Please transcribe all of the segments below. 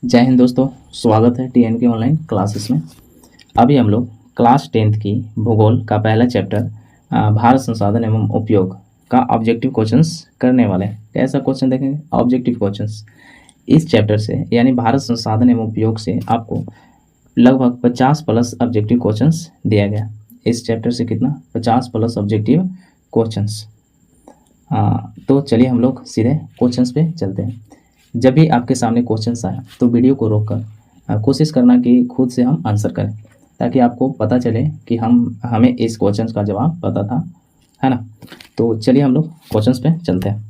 जय हिंद दोस्तों, स्वागत है टीएन के ऑनलाइन क्लासेस में। अभी हम लोग क्लास 10th की भूगोल का पहला चैप्टर भारत संसाधन एवं उपयोग का ऑब्जेक्टिव क्वेश्चंस करने वाले हैं। कैसा क्वेश्चन देखेंगे? Objective questions. इस चैप्टर से यानी भारत संसाधन एवं उपयोग से आपको लगभग 50 प्लस ऑब्जेक्टिव क्वेश्चंस दिया गया। इस चैप्टर से कितना? 50 प्लस ऑब्जेक्टिव क्वेश्चंस। तो चलिए हम लोग सीधे क्वेश्चंस पे चलते हैं। जब भी आपके सामने क्वेश्चंस आए तो वीडियो को रोककर कोशिश करना कि खुद से हम आंसर करें, ताकि आपको पता चले कि हमें इस क्वेश्चंस का जवाब पता था, है ना। तो चलिए हम लोग क्वेश्चंस पे चलते हैं।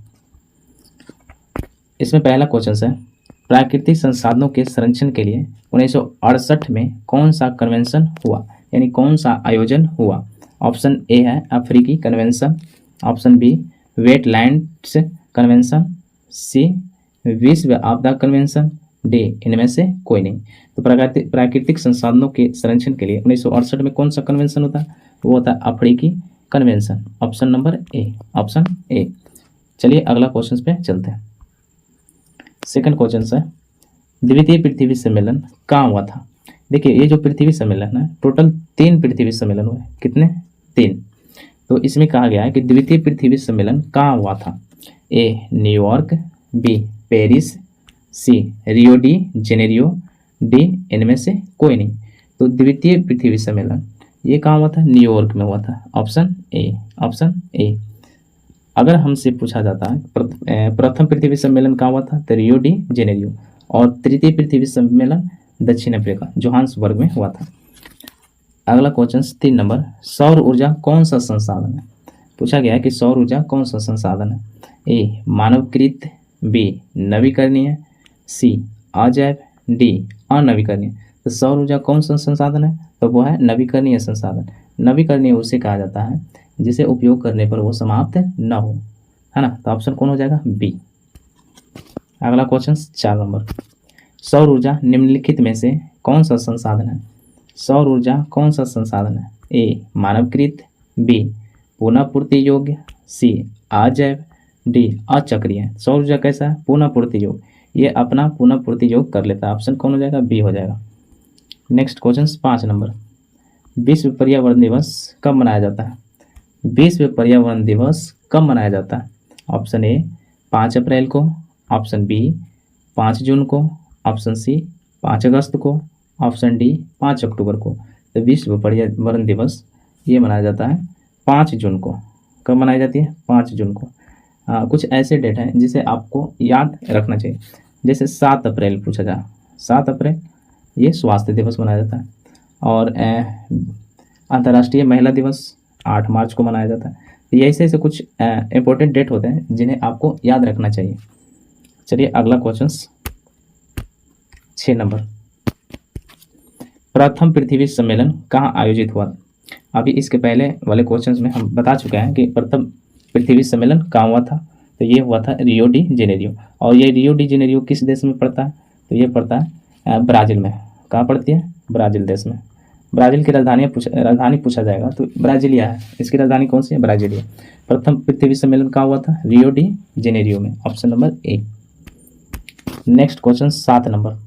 इसमें पहला क्वेश्चन है, प्राकृतिक संसाधनों के संरक्षण के लिए 1968 में कौन सा कन्वेंशन हुआ, यानी कौन सा आयोजन हुआ। ऑप्शन ए है अफ्रीकी convention, option B wetlands convention, C विश्व आपदा कन्वेंशन, डी इनमें से कोई नहीं। तो प्राकृतिक संसाधनों के संरक्षण के लिए 1968 में कौन सा कन्वेंशन होता है? वो होता है अफ्रीकी convention. Option number A, option A. चलिए अगला क्वेश्चन पे चलते हैं। सेकंड क्वेश्चन है, द्वितीय पृथ्वी सम्मेलन कहाँ हुआ था। देखिए ये जो पृथ्वी सम्मेलन है, टोटल 3 पृथ्वी सम्मेलन हुए। कितने? 3। तो इसमें कहा गया है कि द्वितीय पृथ्वी सम्मेलन कहाँ हुआ था। ए न्यूयॉर्क, बी पेरिस, सी रियो डी जेनेरियो, डी इनमें से कोई नहीं। तो द्वितीय पृथ्वी सम्मेलन ये कहाँ हुआ था? न्यूयॉर्क में हुआ था। Option A, option A. अगर हमसे पूछा जाता है प्रथम पृथ्वी सम्मेलन कहाँ हुआ था, तो रियो डी जेनेरियो, और तृतीय पृथ्वी सम्मेलन दक्षिण अफ्रीका जोहान्सबर्ग में हुआ था। अगला क्वेश्चन 3 नंबर, सौर ऊर्जा कौन सा संसाधन है। पूछा गया है कि सौर ऊर्जा कौन सा संसाधन है। ए मानवकृत, बी नवीकरणीय, सी अजैव, डी अनवीकरणीय। तो सौर ऊर्जा कौन सा संसाधन है? तो वो है नवीकरणीय संसाधन। नवीकरणीय उसे कहा जाता है जिसे उपयोग करने पर वो समाप्त न हो, है ना। तो ऑप्शन कौन हो जाएगा? बी। अगला क्वेश्चन 4 नंबर, सौर ऊर्जा निम्नलिखित में से कौन सा संसाधन है। सौर ऊर्जा कौन सा संसाधन है? ए मानवकृत, बी पुनः पूर्ति योग्य, सी अजैव, डी अचक्रीय। सौर ऊर्जा कैसा है? पुनः पूर्ति योग, ये अपना पुनः पूर्ति योग कर लेता है। ऑप्शन कौन हो जाएगा? बी हो जाएगा। नेक्स्ट क्वेश्चन 5 नंबर, विश्व पर्यावरण दिवस कब मनाया जाता है। विश्व पर्यावरण दिवस कब मनाया जाता है? ऑप्शन ए 5 अप्रैल को, ऑप्शन बी 5 जून को, ऑप्शन सी 5 अगस्त को, ऑप्शन डी 5 अक्टूबर को। तो विश्व पर्यावरण दिवस ये मनाया जाता है 5 जून को। कब मनाई जाती है? 5 जून को। कुछ ऐसे डेट हैं जिसे आपको याद रखना चाहिए। जैसे 7 अप्रैल पूछा जाए, 7 अप्रैल ये स्वास्थ्य दिवस मनाया जाता है। और अंतर्राष्ट्रीय महिला दिवस 8 मार्च को मनाया जाता है। तो ये ऐसे कुछ इंपॉर्टेंट डेट होते हैं जिन्हें आपको याद रखना चाहिए। चलिए अगला क्वेश्चन 6 नंबर, प्रथम पृथ्वी सम्मेलन कहाँ आयोजित हुआ। अभी इसके पहले वाले क्वेश्चंस में हम बता चुके हैं कि प्रथम पृथ्वी सम्मेलन कहाँ हुआ था। तो ये हुआ था रियो डी जेनेरियो। और ये रियो डी जेनेरियो किस देश में पड़ता है? तो ये पड़ता है ब्राज़ील में। कहाँ पड़ती है? ब्राज़ील देश में। ब्राज़ील की राजधानी पूछा जाएगा तो ब्राज़ीलिया है। इसकी राजधानी कौन सी है? ब्राज़ीलिया। प्रथम पृथ्वी सम्मेलन कहाँ हुआ था? रियो डी जेनेरियो में। Option number A. Next question 7 number,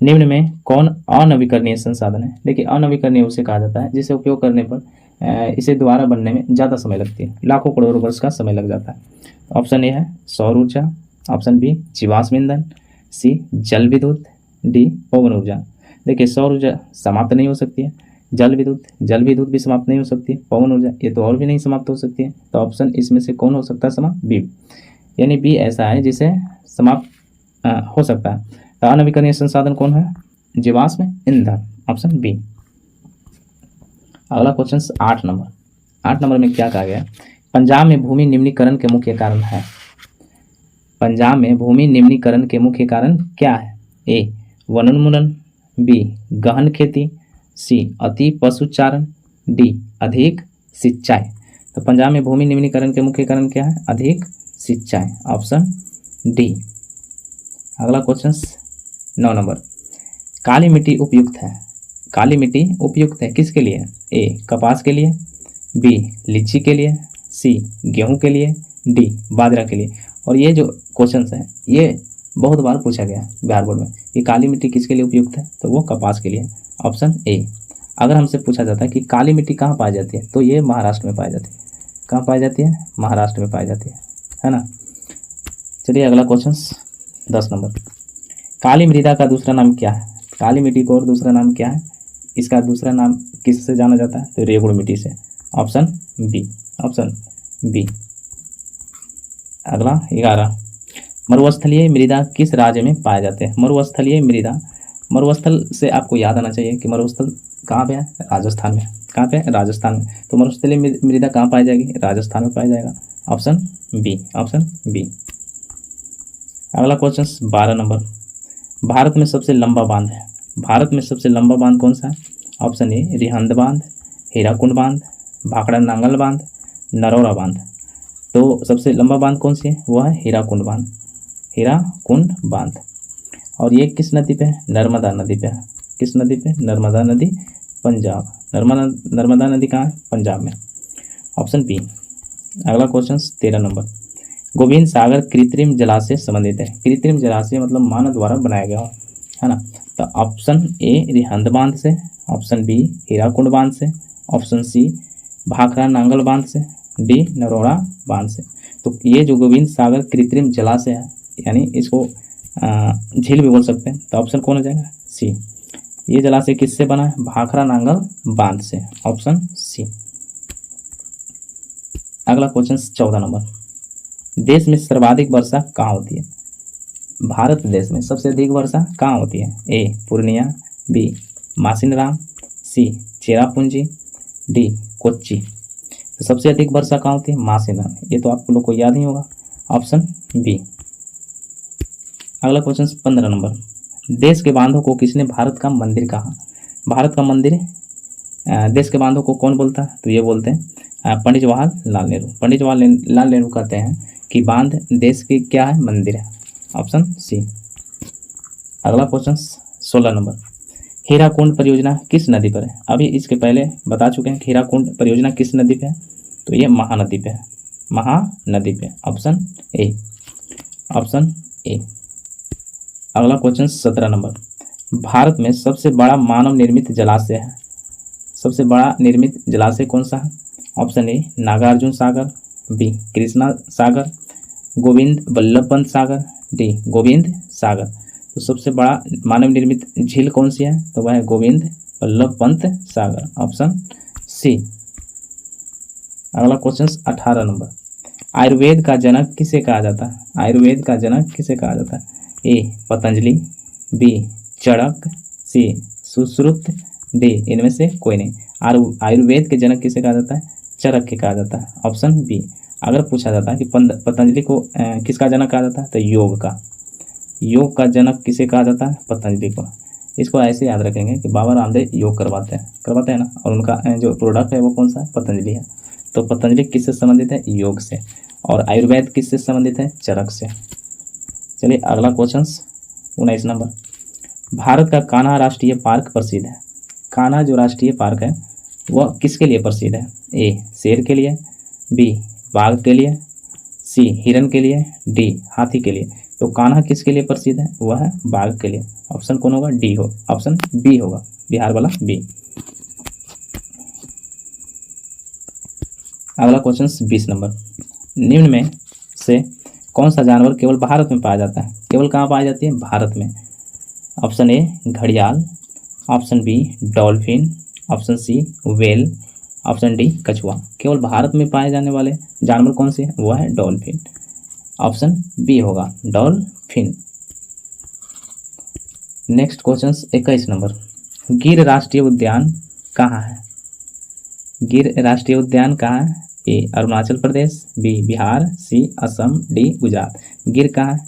निम्न में कौन अनवीकरणीय संसाधन है। देखिए अनवीकरणीय उसे कहा जाता है जिसे उपयोग करने पर इसे दोबारा बनने में ज़्यादा समय लगती है, लाखों करोड़ों वर्ष का समय लग जाता है। ऑप्शन ए है सौर ऊर्जा, ऑप्शन बी जीवाश्म ईंधन, सी जल विद्युत, डी पवन ऊर्जा। देखिए सौर ऊर्जा समाप्त नहीं हो सकती है, जल विद्युत भी समाप्त नहीं हो सकती है, पवन ऊर्जा ये तो और भी नहीं समाप्त हो सकती है। तो ऑप्शन इसमें से कौन हो सकता है समाप्त? बी, यानी बी ऐसा है जिसे समाप्त हो सकता है। तो अनवीकरणीय संसाधन कौन है? जीवाश्म ईंधन। Option B. अगला क्वेश्चन 8 नंबर, 8 नंबर में क्या कहा गया? पंजाब में भूमि निम्नीकरण के मुख्य कारण है। पंजाब में भूमि निम्नीकरण के मुख्य कारण क्या है? ए वनोन्मूलन, बी गहन खेती, सी अति पशुचारण, डी अधिक सिंचाई। तो पंजाब में भूमि निम्नीकरण के मुख्य कारण क्या है? अधिक सिंचाई। Option D. अगला क्वेश्चन 9 नंबर, काली मिट्टी उपयुक्त है। काली मिट्टी उपयुक्त है किसके लिए? ए कपास के लिए, बी लीची के लिए, सी गेहूं के लिए, डी बाजरा के लिए। और ये जो क्वेश्चन है ये बहुत बार पूछा गया है बिहार बोर्ड में कि काली मिट्टी किसके लिए उपयुक्त है, तो वो कपास के लिए, ऑप्शन ए। अगर हमसे पूछा जाता है कि काली मिट्टी कहाँ पाई जाती है, तो ये महाराष्ट्र में पाई जाती है। कहाँ पाई जाती है? महाराष्ट्र में पाई जाती है ना। चलिए अगला क्वेश्चन 10 नंबर। काली मृदा का दूसरा नाम क्या है? काली मिट्टी को और दूसरा नाम क्या है? इसका दूसरा नाम किससे जाना जाता है? तो रेगुड़ मिट्टी से, ऑप्शन बी, ऑप्शन बी। अगला 11, मरुस्थलीय मृदा किस राज्य में पाए जाते हैं? मरुस्थलीय मृदा, मरुस्थल से आपको याद आना चाहिए कि मरुस्थल कहाँ पे है? राजस्थान में। कहाँ पे है? राजस्थान में। तो मरुस्थलीय मृदा कहाँ पाई जाएगी? राजस्थान में पाया जाएगा, ऑप्शन बी, ऑप्शन बी। अगला क्वेश्चन 12 नंबर। भारत में सबसे लंबा बांध है? भारत में सबसे लंबा बांध कौन सा है? ऑप्शन ए रिहंद बांध, हीराकुंड बांध, भाखड़ा नांगल बांध, नरौरा बांध। तो सबसे लंबा बांध कौन सी है? वो है हीराकुंड बांध, हीराकुंड बांध। और ये किस नदी पे है? नर्मदा नदी पे है। किस नदी पे? नर्मदा नदी, पंजाब। नर्मदा नदी कहाँ है? पंजाब में, ऑप्शन बी। अगला क्वेश्चन 13 नंबर। गोविंद सागर कृत्रिम जलाशय संबंधित है? कृत्रिम जलाशय मतलब मानव द्वारा बनाया गया हो, है ना। तो ऑप्शन ए रिहंद बांध से, ऑप्शन बी हीराकुंड बांध से, ऑप्शन सी भाखड़ा नांगल बांध से, डी नरौरा बांध से। तो ये जो गोविंद सागर कृत्रिम जलाशय है, यानी इसको झील भी बोल सकते हैं, तो ऑप्शन कौन हो जाएगा? सी। ये जलाशय किससे बना है? भाखड़ा नांगल बांध से, ऑप्शन सी। अगला क्वेश्चन 14 नंबर। देश में सर्वाधिक वर्षा कहाँ होती है? भारत देश में सबसे अधिक वर्षा कहाँ होती है? ए पूर्णिया, बी मासिनराम, सी चेरापूंजी, डी कोच्चि। तो सबसे अधिक वर्षा कहाँ होती है? मासिनराम। ये तो आप लोग को याद ही होगा, ऑप्शन बी। अगला क्वेश्चन 15 नंबर। देश के बांधों को किसने भारत का मंदिर कहा? भारत का मंदिर देश के बांधों को कौन बोलता है? तो ये बोलते हैं पंडित जवाहरलाल नेहरू। पंडित जवाहरलाल नेहरू कहते हैं कि बांध देश की क्या है? मंदिर है, ऑप्शन सी। अगला क्वेश्चन 16 नंबर। हीराकुंड परियोजना किस नदी पर है? अभी इसके पहले बता चुके हैं कि हीराकुंड परियोजना किस नदी पे है, तो ये महानदी पे है, महानदी पे, ऑप्शन ए, ऑप्शन ए। अगला क्वेश्चन 17 नंबर। भारत में सबसे बड़ा मानव निर्मित जलाशय है? सबसे बड़ा निर्मित जलाशय कौन सा है? Option A Nagarjuna Sagar, B Krishna Sagar, Govind Vallabh Pant Sagar, D Govind Sagar. तो सबसे बड़ा मानव निर्मित झील कौन सी है? तो वह है गोविंद वल्लभ पंत सागर, ऑप्शन सी। अगला क्वेश्चन 18 नंबर। आयुर्वेद का जनक किसे कहा जाता है? आयुर्वेद का जनक किसे कहा जाता है? ए पतंजलि, बी चरक, सी सुश्रुत, डी इनमें से कोई नहीं। आयुर्वेद के जनक किसे कहा जाता है? चरक के कहा जाता है, ऑप्शन बी। अगर पूछा जाता है कि पतंजलि को किसका जनक कहा जाता है, तो योग का, योग का जनक किसे कहा जाता है? पतंजलि को। इसको ऐसे याद रखेंगे कि बाबा रामदेव योग करवाते हैं ना, और उनका जो प्रोडक्ट है वो कौन सा है? पतंजलि है। तो पतंजलि किससे संबंधित है? योग से। और आयुर्वेद किससे संबंधित है? चरक से। चलिए अगला क्वेश्चन 19 नंबर। भारत का कान्हा राष्ट्रीय पार्क प्रसिद्ध है? कान्हा जो राष्ट्रीय पार्क है वह किसके लिए प्रसिद्ध है? ए शेर के लिए, बी बाघ के लिए, सी हिरन के लिए, डी हाथी के लिए। तो कान्हा किसके लिए प्रसिद्ध है? वह है बाघ के लिए। ऑप्शन कौन होगा? डी हो, ऑप्शन बी होगा, बिहार वाला बी। अगला क्वेश्चन 20 नंबर। निम्न में से कौन सा जानवर केवल भारत में पाया जाता है? केवल कहाँ पाई जाती है? भारत में। ऑप्शन ए घड़ियाल, option B dolphin, option C whale, option D कछुआ। केवल भारत में पाए जाने वाले जानवर कौन से हैं? वो है डॉल्फिन, ऑप्शन बी होगा, डॉल्फिन। Next question 21 number. गिर राष्ट्रीय उद्यान कहाँ है? गिर राष्ट्रीय उद्यान कहाँ है? ए अरुणाचल प्रदेश, बी बिहार, सी असम, डी गुजरात। गिर कहाँ है?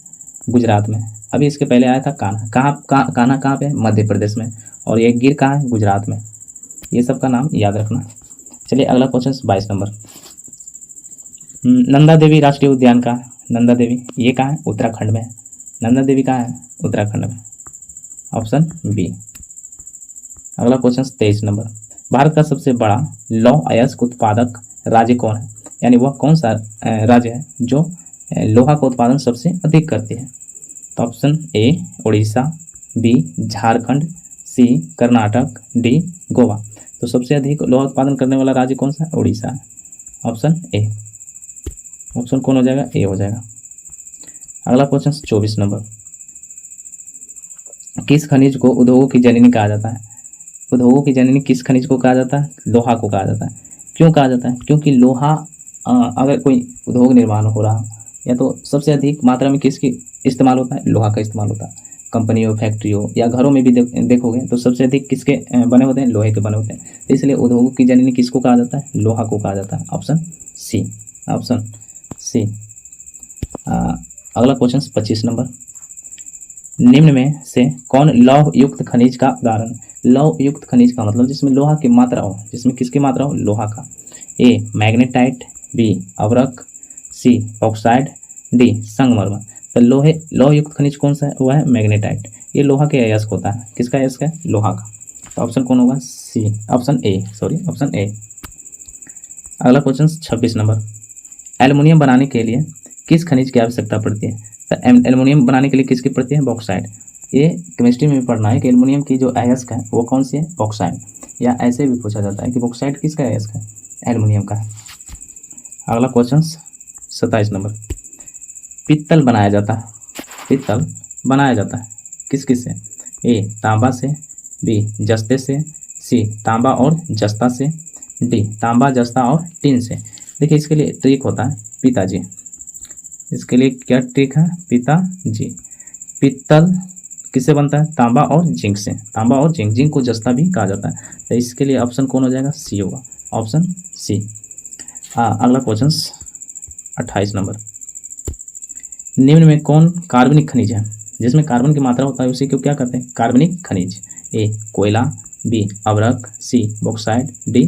गुजरात में। अभी इसके पहले आया था कान्हा। कान्हा कहाँ पे? मध्य प्रदेश में। और ये गिर कहाँ है? गुजरात में। ये सब का नाम याद रखना। चलिए अगला क्वेश्चन 22 नंबर। नंदा देवी राष्ट्रीय उद्यान कहाँ है? नंदा देवी ये कहाँ है? उत्तराखंड में। नंदा देवी कहाँ है? उत्तराखंड में, ऑप्शन बी। अगला क्वेश्चन 23 नंबर। भारत का सबसे बड़ा लौह अयस्क उत्पादक राज्य कौन है? यानी वह कौन सा राज्य है जो लोहा का उत्पादन सबसे अधिक करती है? तो option A Orissa, B Jharkhand, C Karnataka, D Goa. तो सबसे अधिक लोहा उत्पादन करने वाला राज्य कौन सा है? उड़ीसा है। ऑप्शन ए। ऑप्शन कौन हो जाएगा? ए हो जाएगा। अगला क्वेश्चन 24 नंबर, किस खनिज को उद्योगों की जननी कहा जाता है? उद्योगों की जननी किस खनिज को कहा जाता है? लोहा को कहा जाता है। क्यों कहा जाता है? क्योंकि लोहा अगर कोई उद्योग निर्माण हो रहा या तो सबसे अधिक मात्रा में किसकी इस्तेमाल होता है? लोहा का इस्तेमाल होता है। कंपनियों, फैक्ट्रियों या घरों में भी देखोगे तो सबसे अधिक किसके बने होते हैं? लोहे के बने होते हैं। तो इसलिए उद्योगों की जननी किसको कहा जाता है? लोहा को कहा जाता है। Option C. Option C. अगला क्वेश्चन 25 नंबर, निम्न में से कौन लौह युक्त खनिज का उदाहरण है? लौह युक्त खनिज का मतलब जिसमें लोहा की मात्रा हो, जिसमें किसकी मात्रा हो? लोहा का। ए मैग्नेटाइट, बी अवरक, सी ऑक्साइड, डी संगमरमर। तो लौह युक्त खनिज कौन सा है? वह है मैग्नेटाइट। ये लोहा के अयस्क होता है। किसका अयस्क है? लोहा का। तो ऑप्शन कौन होगा? C. Option A, sorry option A. अगला क्वेश्चन 26 नंबर, एल्युमिनियम बनाने के लिए किस खनिज की आवश्यकता पड़ती है? तो एल्युमिनियम बनाने के लिए किसकी पड़ती है? बॉक्साइट। ये केमिस्ट्री में भी पढ़ना है कि एल्युमिनियम की जो अयस्क है वो कौन सी है? बॉक्साइट। या ऐसे भी पूछा जाता है कि बॉक्साइट किसका अयस्क है? एल्युमिनियम का है। अगला क्वेश्चन 27 नंबर, पित्तल बनाया जाता है। पित्तल बनाया जाता है किस किस से? ए तांबा से, बी जस्ते से, सी तांबा और जस्ता से, डी तांबा, जस्ता और टिन से। देखिए इसके लिए ट्रिक होता है पिताजी। इसके लिए क्या ट्रिक है? पिताजी। पित्तल किससे बनता है? तांबा और जिंक से। तांबा और जिंक, जिंक को जस्ता भी कहा जाता है। तो इसके लिए ऑप्शन कौन हो जाएगा? सी होगा। Option C. अगला क्वेश्चन 28 नंबर, निम्न में कौन कार्बनिक खनिज है? जिसमें कार्बन की मात्रा होता है उसी को क्या कहते हैं? कार्बनिक खनिज। ए कोयला, बी अवरक, सी बॉक्साइट, डी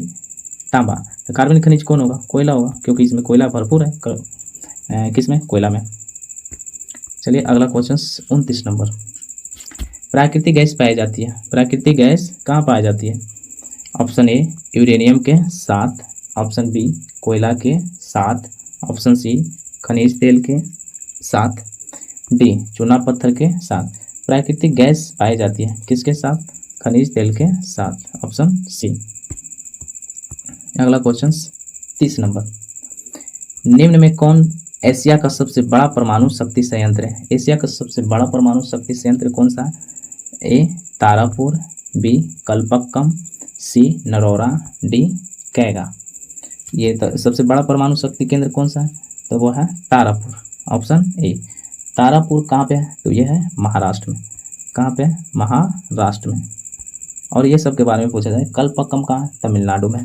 तांबा। तो कार्बनिक खनिज कौन होगा? कोयला होगा, क्योंकि इसमें कोयला भरपूर है। किसमें? कोयला में। चलिए अगला क्वेश्चन 29 नंबर, प्राकृतिक गैस पाई जाती है। प्राकृतिक गैस कहाँ पाई जाती है? ऑप्शन ए यूरेनियम के साथ, ऑप्शन बी कोयला के साथ, ऑप्शन सी खनिज तेल के साथ, डी चूना पत्थर के साथ। प्राकृतिक गैस पाई जाती है किसके साथ? खनिज तेल के साथ। Option C. अगला क्वेश्चन 30 नंबर, निम्न में कौन एशिया का सबसे बड़ा परमाणु शक्ति संयंत्र है? एशिया का सबसे बड़ा परमाणु शक्ति संयंत्र कौन सा है? ए तारापुर, बी कल्पक्कम, सी नरोरा, डी कैगा। ये तो सबसे बड़ा परमाणु शक्ति केंद्र कौन सा है? तो वो है तारापुर। Option A. तारापुर कहाँ पे है? तो ये है महाराष्ट्र में। कहाँ पे है? महाराष्ट्र में। और ये सब के बारे में पूछा जाए, कल्पक्कम कहाँ है? तमिलनाडु में।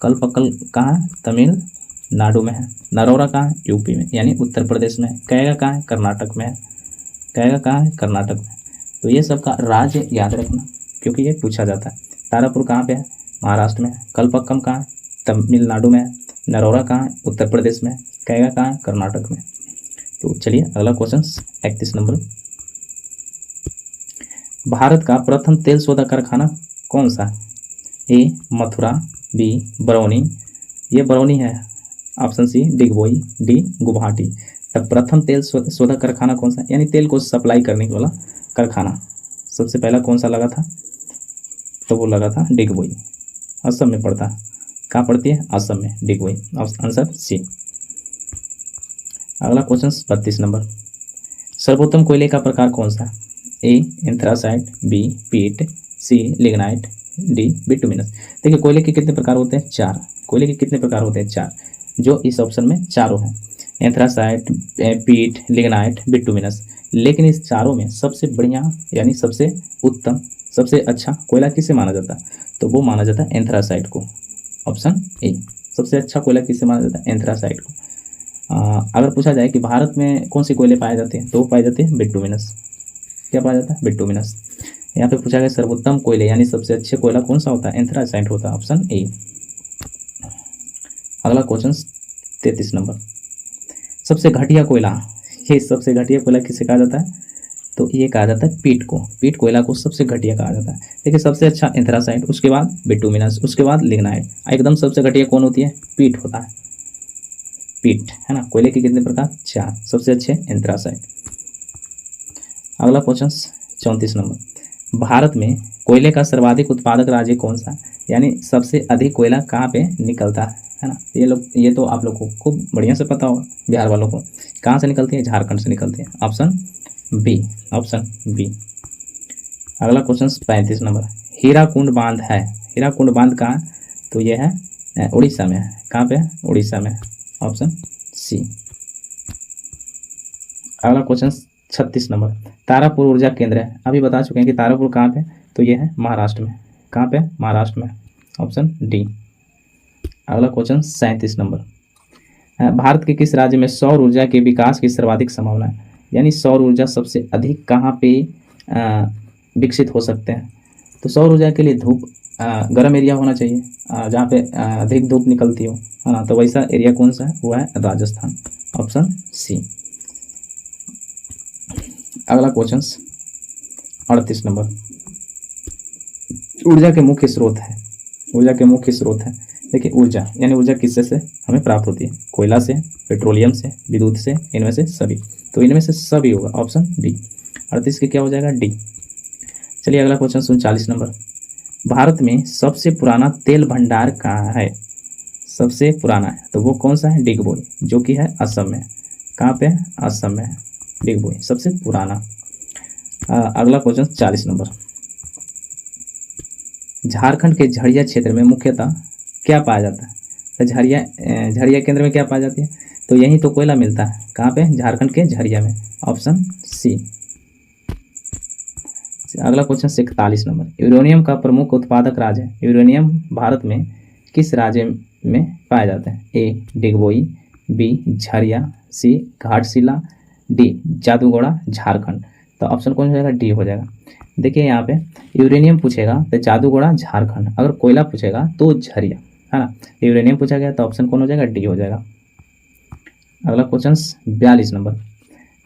कल्पक्कल कहाँ है? तमिलनाडु में है। नरोरा कहाँ है? यूपी में यानी उत्तर प्रदेश में है। कैगा कहाँ है? कर्नाटक में है। कैगा कहाँ है? कर्नाटक में। तो ये सब का राज्य याद रखना क्योंकि ये पूछा जाता है। तारापुर कहाँ पे है? महाराष्ट्र में है। कल्पक्कम कहाँ है? तमिलनाडु में है। नरोरा कहाँ है? उत्तर प्रदेश में है। कैगा कहाँ है? कर्नाटक में। तो चलिए अगला क्वेश्चन 31 नंबर, भारत का प्रथम तेल शोधक कारखाना कौन सा है? ए मथुरा, बी बरौनी, ये बरौनी है, option C Digboi, D Guwahati. तब प्रथम तेल शोधक कारखाना कौन सा? यानी तेल को सप्लाई करने वाला कारखाना सबसे पहला कौन सा लगा था? तो वो लगा था डिगबोई। असम में पड़ता है। कहाँ पड़ती है? असम में डिगबोई। Answer C. अगला क्वेश्चन 32 नंबर, सर्वोत्तम कोयले का प्रकार कौन सा? ए एंथ्रासाइट, बी पीट, सी लिग्नाइट, डी बिटुमिनस। देखिए कोयले के कितने प्रकार होते हैं? 4। कोयले के कितने प्रकार होते हैं? 4, जो इस ऑप्शन में चारों हैं, एंथ्रासाइट, पीट, लिग्नाइट, बिटुमिनस। लेकिन इस चारों में सबसे बढ़िया यानी सबसे उत्तम, सबसे अच्छा कोयला किसे माना जाता है? तो वो माना जाता है एंथ्रासाइट को। Option A. सबसे अच्छा कोयला किसे माना जाता है? एंथ्रासाइट को। अगर पूछा जाए कि भारत में कौन से कोयले पाए जाते हैं तो वो पाए जाते हैं बिटुमिनस। क्या पाया जाता है? बिटुमिनस। यहाँ पे पूछा गया सर्वोत्तम कोयले यानी सबसे अच्छे कोयला कौन सा होता है? एंथ्रासाइट होता है। Option A. अगला क्वेश्चन 33 नंबर, सबसे घटिया कोयला, ये सबसे घटिया कोयला किसे कहा जाता है? तो ये कहा जाता है पीट को। पीट कोयला को सबसे घटिया कहा जाता है। देखिए सबसे अच्छा एंथ्रासाइट, उसके बाद बिटुमिनस, उसके बाद लिग्नाइट, एकदम सबसे घटिया कौन होती है? पीट होता है। पीट है ना। कोयले के कितने प्रकार? 4, सबसे अच्छे एंथ्रासाइट। अगला क्वेश्चन 34 नंबर, भारत में कोयले का सर्वाधिक उत्पादक राज्य कौन सा है, यानी सबसे अधिक कोयला कहाँ पे निकलता है ना। ये तो आप लोग को खूब बढ़िया से पता होगा बिहार वालों को। कहाँ से निकलती है, झारखंड से निकलती है, ऑप्शन बी, ऑप्शन बी। अगला क्वेश्चन 35 नंबर, हीराकुंड बांध है, हीराकुंड बांध कहाँ, तो ये है उड़ीसा में है। कहाँ पे, उड़ीसा में, ऑप्शन सी। अगला क्वेश्चन 36 नंबर, तारापुर ऊर्जा केंद्र है, अभी बता चुके हैं कि तारापुर कहाँ पे, तो ये है महाराष्ट्र में। कहाँ पे, महाराष्ट्र में, ऑप्शन डी। अगला क्वेश्चन 37 नंबर, भारत के किस राज्य में सौर ऊर्जा के विकास की सर्वाधिक संभावना है, यानी सौर ऊर्जा सबसे अधिक कहाँ पे विकसित हो सकते हैं। तो सौर ऊर्जा के लिए धूप गर्म एरिया होना चाहिए, जहाँ पे अधिक धूप निकलती हो, है ना। तो वैसा एरिया कौन सा है, वो है राजस्थान, ऑप्शन सी। अगला क्वेश्चन 38 नंबर, ऊर्जा के मुख्य स्रोत है, ऊर्जा के मुख्य स्रोत है। देखिए ऊर्जा यानी ऊर्जा किससे से हमें प्राप्त होती है, कोयला से, पेट्रोलियम से, विद्युत से, इनमें से सभी। तो इनमें से सभी होगा, ऑप्शन डी। 38 के क्या हो जाएगा, डी। चलिए अगला क्वेश्चन 39 नंबर, भारत में सबसे पुराना तेल भंडार कहाँ है, सबसे पुराना है, तो वो कौन सा है, डिगबोई, जो कि है असम में। कहाँ पे, असम में है डिगबोई सबसे पुराना। अगला क्वेश्चन 40 नंबर, झारखंड के झरिया क्षेत्र में मुख्यतः क्या पाया जाता है, तो झरिया केंद्र में क्या पाया जाती है, तो यहीं तो कोयला मिलता है। कहाँ पे, झारखंड के झरिया में, ऑप्शन सी। अगला क्वेश्चन 41 नंबर, यूरेनियम का प्रमुख उत्पादक राज्य है, यूरेनियम भारत में किस राज्य में पाया जाता है, ए डिगबोई, बी झरिया, सी घाटशिला, डी जादूगोड़ा झारखंड। तो ऑप्शन कौन हो जाएगा, डी हो जाएगा। देखिए यहाँ पे यूरेनियम पूछेगा तो जादूगोड़ा झारखंड, अगर कोयला पूछेगा तो झरिया, है ना। यूरेनियम पूछा गया तो ऑप्शन कौन हो जाएगा, डी हो जाएगा। अगला क्वेश्चन 42 नंबर,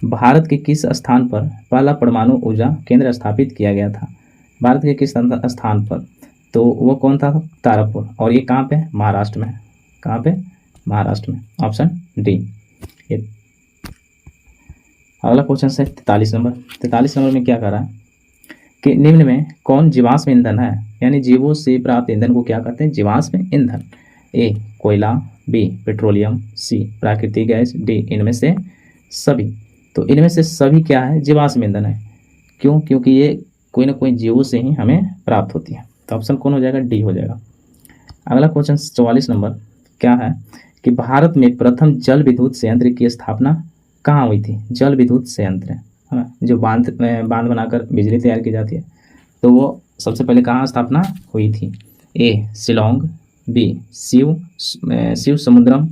भारत के किस स्थान पर पहला परमाणु ऊर्जा केंद्र स्थापित किया गया था, भारत के किस स्थान पर, तो वो कौन था, तारापुर, और ये कहाँ पे, महाराष्ट्र में। कहाँ पे, महाराष्ट्र में, ऑप्शन डी। अगला क्वेश्चन है 43 नंबर, 43 नंबर में क्या कर रहा है कि निम्न में कौन जीवाश्म ईंधन है, यानी जीवों से प्राप्त ईंधन को क्या कहते हैं, जीवाश्म ईंधन। ए कोयला, बी पेट्रोलियम, सी प्राकृतिक गैस, डी इनमें से सभी। तो इनमें से सभी क्या है, जीवाश्म ईंधन है। क्यों, क्योंकि ये कोई ना कोई जीवों से ही हमें प्राप्त होती है। तो ऑप्शन कौन हो जाएगा, डी हो जाएगा। अगला क्वेश्चन 44 नंबर क्या है कि भारत में प्रथम जल विद्युत संयंत्र की स्थापना कहाँ हुई थी, जल विद्युत संयंत्र, है ना, जो बांध बनाकर बिजली तैयार की जाती है, तो वो सबसे पहले कहाँ स्थापना हुई थी, ए शिलोंग, बी शिव समुद्रम,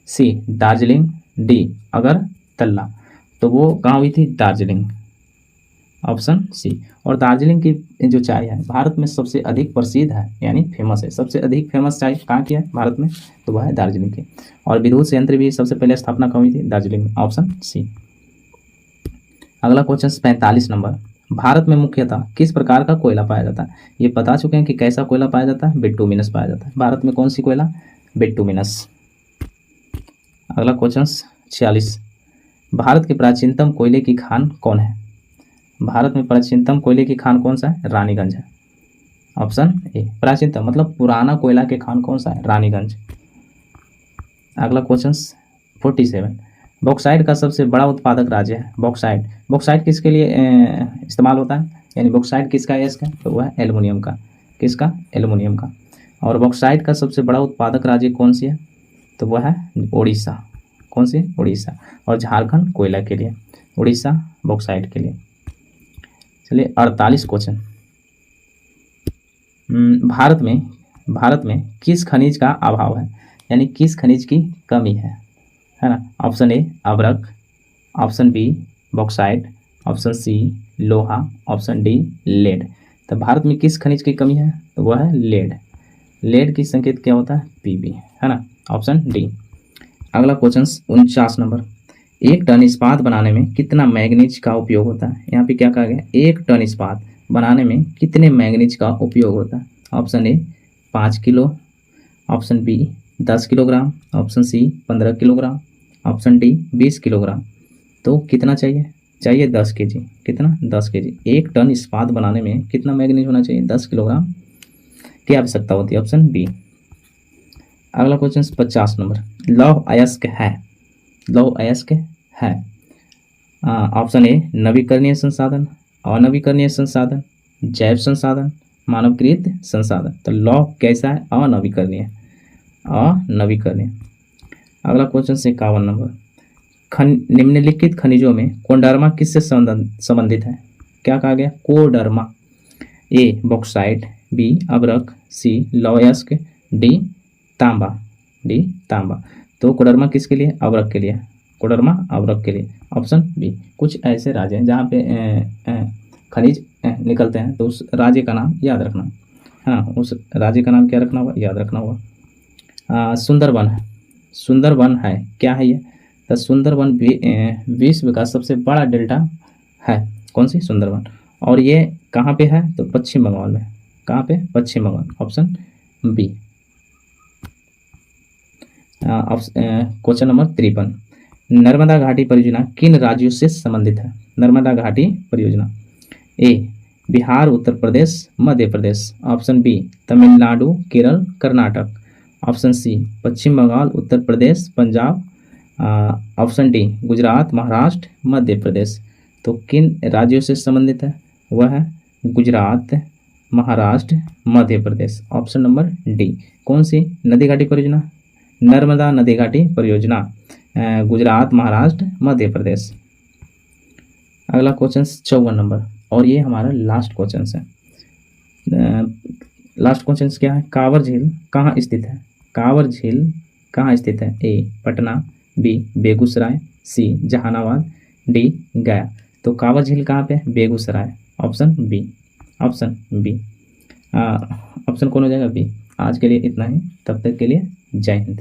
सी दार्जिलिंग, डी अगरतला। तो वो कहाँ हुई थी, दार्जिलिंग, ऑप्शन सी। और दार्जिलिंग की जो चाय है भारत में सबसे अधिक प्रसिद्ध है, यानी फेमस है, सबसे अधिक फेमस चाय कहाँ की है भारत में, तो वह है दार्जिलिंग की। और विद्युत संयंत्र भी सबसे पहले स्थापना कहाँ हुई थी, दार्जिलिंग में, ऑप्शन सी। अगला क्वेश्चन 45 नंबर, भारत में मुख्यतः किस प्रकार का कोयला पाया जाता है, ये बता चुके हैं कि कैसा कोयला पाया जाता है, बिटुमिनस पाया जाता है। भारत में कौन सी कोयला, बिटुमिनस। अगला क्वेश्चन 46, भारत के प्राचीनतम कोयले की खान कौन है, भारत में प्राचीनतम कोयले की खान कौन सा है, रानीगंज है, ऑप्शन ए। प्राचीनतम मतलब पुराना कोयला के खान कौन सा है, रानीगंज। अगला क्वेश्चन 47, बॉक्साइट का सबसे बड़ा उत्पादक राज्य है, बॉक्साइट। बॉक्साइट किसके लिए इस्तेमाल होता है, यानी बॉक्साइट किसका है, इसका, तो वह है एल्युमिनियम का, किसका, एल्युमिनियम का। और बॉक्साइट का सबसे बड़ा उत्पादक राज्य कौन सी है, तो वह है उड़ीसा, कौन सी, उड़ीसा। और झारखंड कोयला के लिए, उड़ीसा बॉक्साइट के लिए। चलिए 48 क्वेश्चन, भारत में किस खनिज का अभाव है, यानी किस खनिज की कमी है ना। ऑप्शन ए अभ्रक, option B bauxite, option C लोहा, ऑप्शन डी लेड। तो भारत में किस खनिज की कमी है, तो वह है लेड। लेड की संकेत क्या होता है, पीबी, है ना, ऑप्शन डी। अगला क्वेश्चन 49 नंबर, एक टन इस्पात बनाने में कितना मैग्नीज का उपयोग होता है, यहाँ पे क्या कहा गया, एक टन इस्पात बनाने में कितने मैग्नीज का उपयोग होता है। Option A 5 kilo, option B 10 kilogram, option C 15 kilogram, option D 20 kilogram. तो कितना चाहिए, चाहिए 10 केजी। कितना? 10 केजी। 1 टन इस्पात बनाने में कितना मैग्नीज होना चाहिए? 10 किलोग्राम की आवश्यकता होती है। Option B. अगला क्वेश्चन 50 नंबर, लौह अयस्क है, लौह अयस्क है। ऑप्शन ए नवीकरणीय संसाधन, अनवीकरणीय संसाधन, जैव संसाधन, मानवकृत संसाधन। तो लौह कैसा है? अनवीकरणीय, अनवीकरणीय। अगला क्वेश्चन 51 नंबर, निम्नलिखित खनिजों में कोडर्मा किससे संबंधित है? क्या कहा गया? कोडर्मा। ए बॉक्साइट, बी अभ्रक, सी लौह अयस्क, डी तांबा, डी तांबा। तो कोडर्मा किसके लिए? अभ्रक के लिए। कोडर्मा अभ्रक के लिए। Option B. कुछ ऐसे राज्य हैं जहाँ पे खनिज निकलते हैं, तो उस राज्य का नाम याद रखना, है ना। उस राज्य का नाम क्या रखना होगा? याद रखना होगा। सुंदरबन है, सुंदरबन है, क्या है ये? तो सुंदरबन विश्व का सबसे बड़ा डेल्टा है। कौन सी? सुंदरबन। और ये कहाँ पे है? तो पश्चिम बंगाल में। कहाँ पे? Paschim Bengal. Option B. Question number 53, Narmada घाटी परियोजना किन राज्यों से संबंधित है? नर्मदा घाटी परियोजना। A Bihar, Uttar Pradesh, Madhya Pradesh. Option B Tamil Nadu, Kerala, Karnataka. Option C Paschim Bengal, Uttar Pradesh, Punjab. Option D Gujarat, Maharashtra, Madhya Pradesh. तो किन राज्यों से संबंधित है? वह है Gujarat, Maharashtra, Madhya Pradesh. Option number D. कौन सी नदी घाटी परियोजना? नर्मदा नदी घाटी परियोजना, गुजरात, महाराष्ट्र, मध्य प्रदेश। अगला क्वेश्चन 54 नंबर, और ये हमारा लास्ट क्वेश्चन है। लास्ट क्वेश्चन क्या है? कांवर झील कहाँ स्थित है? कांवर झील कहाँ स्थित है? A Patna, B Begusarai, C Jehanabad, D Gaya. तो कांवर झील कहाँ पे? Begusarai. Option B, option B. Option कौन हो जाएगा? बी। आज के लिए इतना ही, तब तक के लिए जय हिंद।